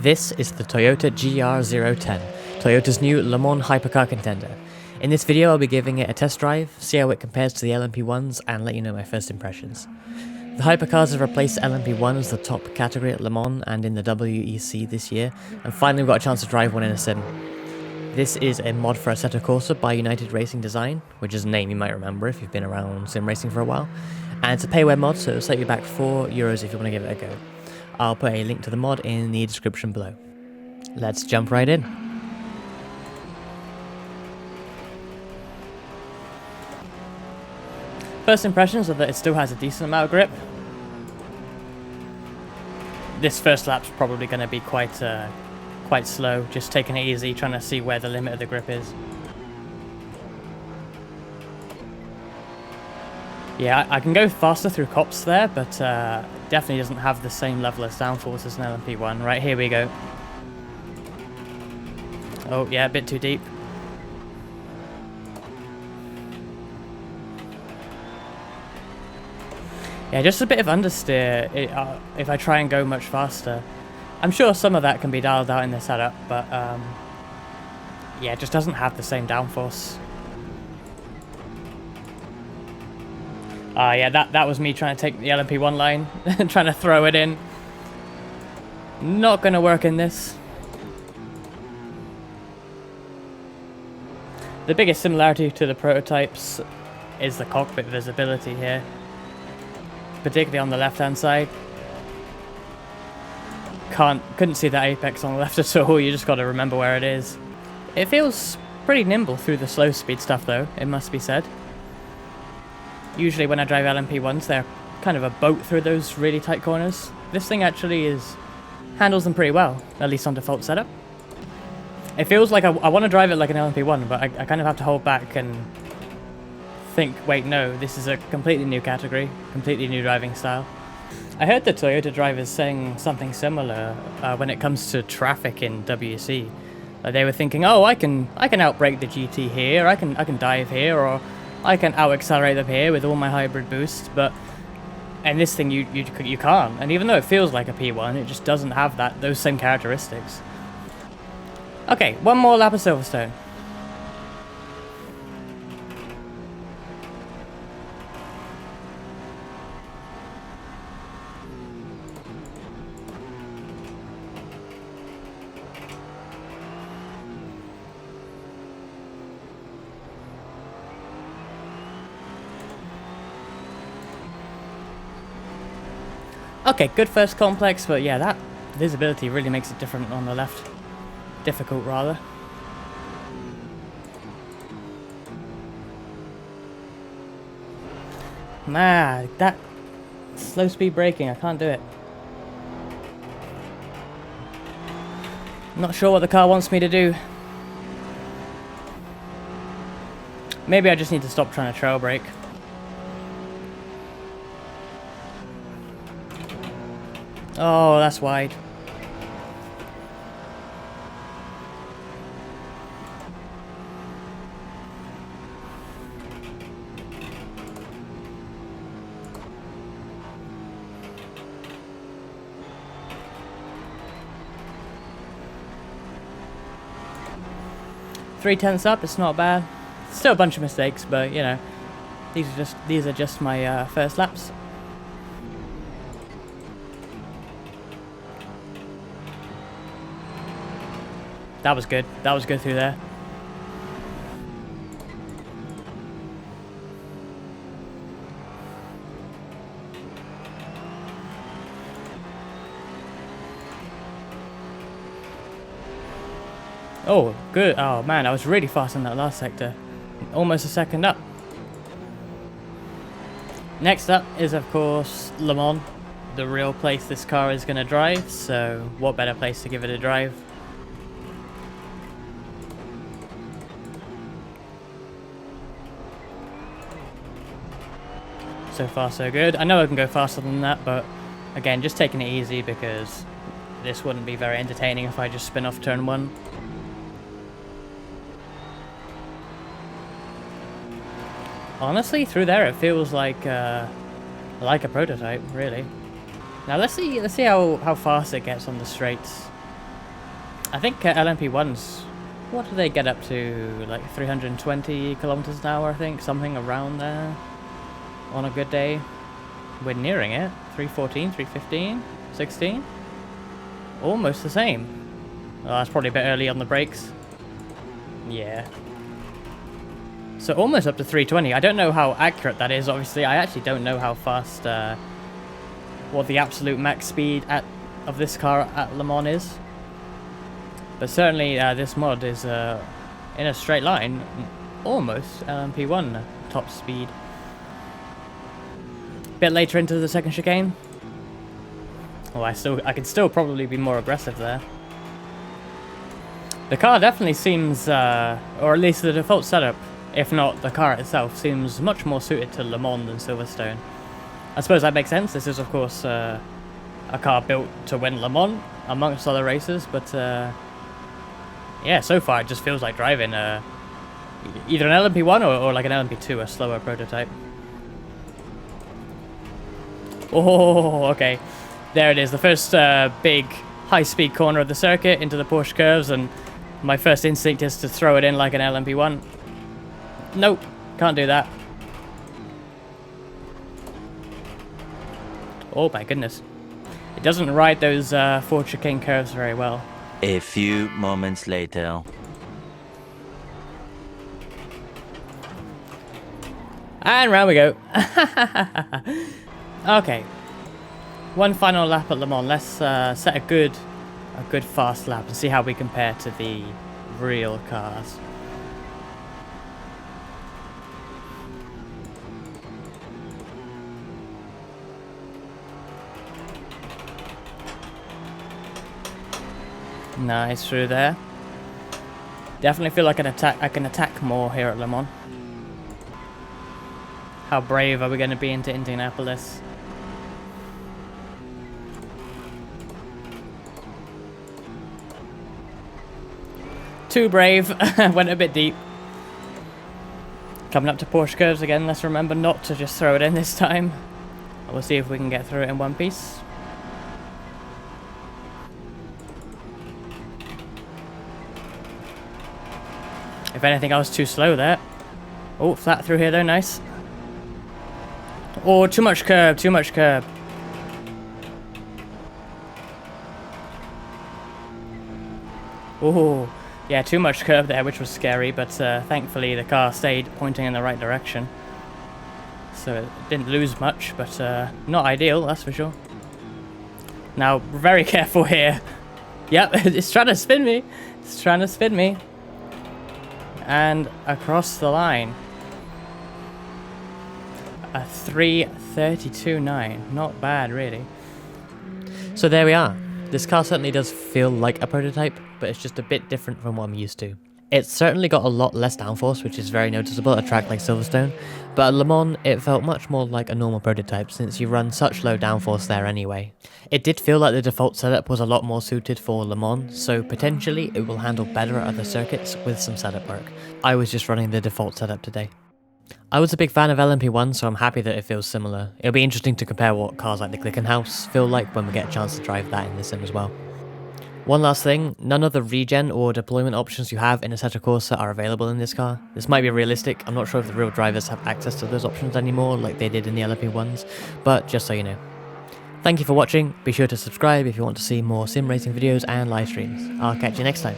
This is the Toyota GR010, Toyota's new Le Mans Hypercar contender. In this video I'll be giving it a test drive, see how it compares to the LMP1s and let you know my first impressions. The Hypercars have replaced LMP1 as the top category at Le Mans and in the WEC this year, and finally we've got a chance to drive one in a sim. This is a mod for Assetto Corsa by United Racing Design, which is a name you might remember if you've been around sim racing for a while, and it's a payware mod, so it'll set you back €4 if you want to give it a go. I'll put a link to the mod in the description below. Let's jump right in. First impressions are that it still has a decent amount of grip. This first lap's probably going to be quite slow, just taking it easy, trying to see where the limit of the grip is. Yeah, I can go faster through cops there, but definitely doesn't have the same level of downforce as an LMP1. Right, here we go. Oh, yeah, a bit too deep. Yeah, just a bit of understeer if I try and go much faster. I'm sure some of that can be dialed out in the setup, but yeah, it just doesn't have the same downforce. Yeah, that was me trying to take the LMP1 line and trying to throw it in. Not going to work in this. The biggest similarity to the prototypes is the cockpit visibility here, particularly on the left-hand side. Couldn't see that apex on the left at all. You just got to remember where it is. It feels pretty nimble through the slow speed stuff, though, it must be said. Usually when I drive LMP1s, they're kind of a boat through those really tight corners. This thing actually handles them pretty well, at least on default setup. It feels like I want to drive it like an LMP1, but I kind of have to hold back and think, wait, no, this is a completely new category, completely new driving style. I heard the Toyota drivers saying something similar when it comes to traffic in WEC. They were thinking, oh, I can outbrake the GT here, I can dive here, or I can out-accelerate them here with all my hybrid boosts, but and this thing you can't. And even though it feels like a P1, it just doesn't have those same characteristics. Okay, one more lap of Silverstone. Okay, good first complex, but yeah, that visibility really makes it different on the left. Difficult, rather. Nah, that slow speed braking, I can't do it. Not sure what the car wants me to do. Maybe I just need to stop trying to trail brake. Oh, that's wide. Three-tenths up, it's not bad. Still a bunch of mistakes, but you know, these are just my first laps. That was good. That was good through there. Oh, good. Oh man, I was really fast in that last sector. Almost a second up. Next up is, of course, Le Mans, the real place this car is going to drive. So what better place to give it a drive? So far so good. I know I can go faster than that, but again, just taking it easy because this wouldn't be very entertaining if I just spin off turn one. Honestly, through there it feels like a prototype, really. Now let's see how fast it gets on the straights. I think LMP1s, what do they get up to? Like 320 kilometers an hour, I think, something around there on a good day. We're nearing it. 314, 315, 16. Almost the same. Well, that's probably a bit early on the brakes. Yeah. So almost up to 320. I don't know how accurate that is, obviously. I actually don't know how fast, what the absolute max speed of this car at Le Mans is. But certainly this mod is in a straight line, almost LMP1 top speed. Bit later into the second chicane. Oh, I can still probably be more aggressive there. The car definitely seems, or at least the default setup, if not the car itself, seems much more suited to Le Mans than Silverstone. I suppose that makes sense. This is, of course, a car built to win Le Mans, amongst other races, but yeah, so far it just feels like driving either an LMP1 or like an LMP2, a slower prototype. Oh, okay. There it is, the first big high-speed corner of the circuit into the Porsche curves, and my first instinct is to throw it in like an LMP1. Nope, can't do that. Oh my goodness. It doesn't ride those 4 chicane curves very well. A few moments later. And round we go. Okay. One final lap at Le Mans. Let's set a good fast lap and see how we compare to the real cars. Nice through there. Definitely feel like I can attack more here at Le Mans. How brave are we going to be into Indianapolis? Too brave. Went a bit deep. Coming up to Porsche curves again. Let's remember not to just throw it in this time. We'll see if we can get through it in one piece. If anything, I was too slow there. Oh, flat through here though, nice. Oh, too much curb, too much curb. Oh, yeah, too much curb there, which was scary, but thankfully the car stayed pointing in the right direction. So it didn't lose much, but not ideal, that's for sure. Now, very careful here. Yep, it's trying to spin me. It's trying to spin me. And across the line. A 3:32.9. Not bad, really. So there we are. This car certainly does feel like a prototype, but it's just a bit different from what I'm used to. It's certainly got a lot less downforce, which is very noticeable at a track like Silverstone, but at Le Mans it felt much more like a normal prototype since you run such low downforce there anyway. It did feel like the default setup was a lot more suited for Le Mans, so potentially it will handle better at other circuits with some setup work. I was just running the default setup today. I was a big fan of LMP1, so I'm happy that it feels similar. It'll be interesting to compare what cars like the Glickenhaus feel like when we get a chance to drive that in the sim as well. One last thing, none of the regen or deployment options you have in Assetto Corsa are available in this car. This might be realistic, I'm not sure if the real drivers have access to those options anymore like they did in the LMP1s, but just so you know. Thank you for watching, be sure to subscribe if you want to see more sim racing videos and live streams. I'll catch you next time.